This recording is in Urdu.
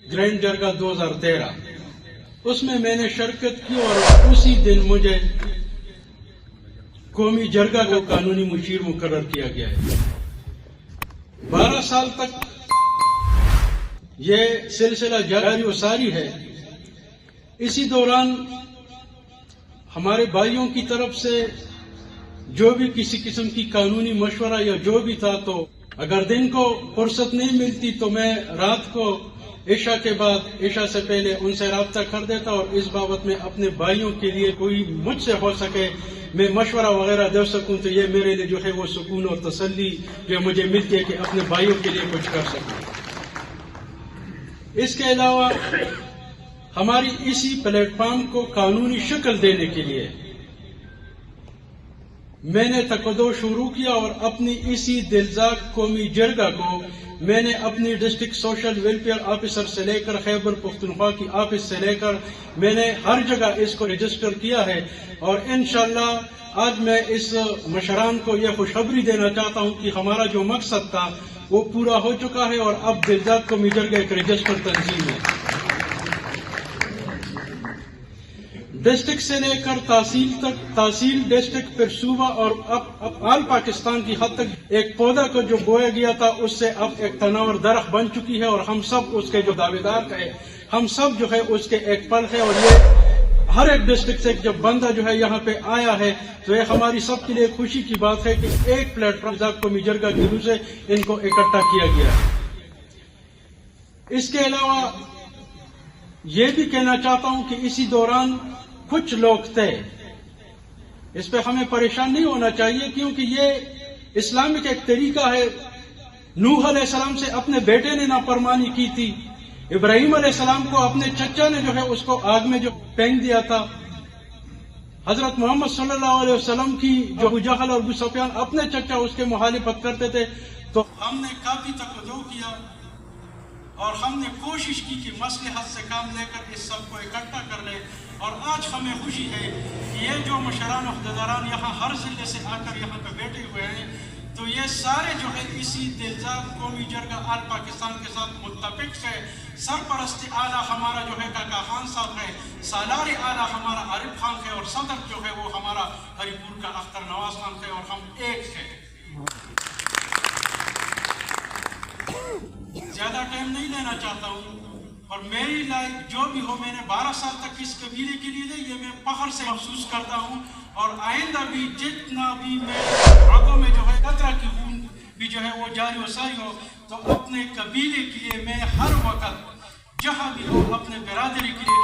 گرینڈ جرگا 2013 اس میں نے شرکت کی اور اسی دن مجھے قومی جرگہ کو قانونی مشیر مقرر کیا گیا ہے۔ 12 سال تک یہ سلسلہ جاری و ساری ہے۔ اسی دوران ہمارے بھائیوں کی طرف سے جو بھی کسی قسم کی قانونی مشورہ یا جو بھی تھا، تو اگر دن کو فرصت نہیں ملتی تو میں رات کو عشاء کے بعد، عشاء سے پہلے ان سے رابطہ کر دیتا اور اس بابت میں اپنے بھائیوں کے لیے کوئی مجھ سے ہو سکے میں مشورہ وغیرہ دے سکوں تو یہ میرے لیے جو ہے وہ سکون اور تسلی جو مجھے ملتی ہے کہ اپنے بھائیوں کے لیے کچھ کر سکوں۔ اس کے علاوہ ہماری اسی پلیٹ فارم کو قانونی شکل دینے کے لیے میں نے تقدو شروع کیا اور اپنی اسی دلزاق قومی جرگہ کو میں نے اپنی ڈسٹرکٹ سوشل ویلفیئر آفیسر سے لے کر خیبر پختونخوا کی آفس سے لے کر میں نے ہر جگہ اس کو رجسٹر کیا ہے، اور انشاءاللہ آج میں اس مشران کو یہ خوشخبری دینا چاہتا ہوں کہ ہمارا جو مقصد تھا وہ پورا ہو چکا ہے اور اب دلزاق قومی جرگہ ایک رجسٹر تنظیم ہے۔ ڈسٹرکٹ سے لے کر تحصیل تک، تحصیل، ڈسٹرکٹ، پھر صوبہ اور اب آل پاکستان کی حد تک ایک پودا کو جو بویا گیا تھا اس سے اب ایک تناور درخت بن چکی ہے، اور ہم سب اس کے جو دعویدار ہیں، ہم سب جو ہے اس کے ایک پل ہے، اور یہ ہر ایک ڈسٹرکٹ سے جب بندہ جو ہے یہاں پہ آیا ہے تو یہ ہماری سب کے لیے خوشی کی بات ہے کہ ایک پلیٹ فارم قومی جرگہ کی روح سے ان کو اکٹھا کیا گیا ہے۔ اس کے علاوہ یہ بھی کہنا چاہتا ہوں کہ اسی دوران کچھ لوگ تھے، اس پہ ہمیں پریشان نہیں ہونا چاہیے، کیونکہ یہ اسلامک ایک طریقہ ہے۔ نوح علیہ السلام سے اپنے بیٹے نے نافرمانی کی تھی، ابراہیم علیہ السلام کو اپنے چچا نے جو ہے اس کو آگ میں جو پھینک دیا تھا، حضرت محمد صلی اللہ علیہ وسلم کی جو ابو جہل اور ابو سفیان اپنے چچا اس کے مخالفت کرتے تھے، تو ہم نے کافی تقدو کیا اور ہم نے کوشش کی کہ مصلحت سے کام لے کر اس سب کو اکٹھا کر لیں، اور آج ہمیں خوشی ہے کہ یہ جو مشران عہدیداران یہاں ہر ضلع سے آ کر یہاں پہ بیٹھے ہوئے ہیں، تو یہ سارے جو ہے اسی دلزاق قومی جرگہ آل پاکستان کے ساتھ متفق ہے۔ سرپرست اعلیٰ ہمارا جو ہے کاکا خان صاحب ہے، سالار اعلیٰ ہمارا عارف خان ہے، اور صدر جو ہے وہ ہمارا ہری پور کا اختر نواز خان ہے، اور ہم ایک ہیں۔ زیادہ ٹائم نہیں لینا چاہتا ہوں، اور میری لائف جو بھی ہو میں نے 12 سال تک اس قبیلے کے لیے دی، یہ میں فخر سے محسوس کرتا ہوں، اور آئندہ بھی جتنا بھی میرے رگوں میں جو ہے قطرہ کی خون بھی جو ہے وہ جاری و ساری ہو، تو اپنے قبیلے کے لیے میں ہر وقت جہاں بھی ہو اپنے برادری کے لیے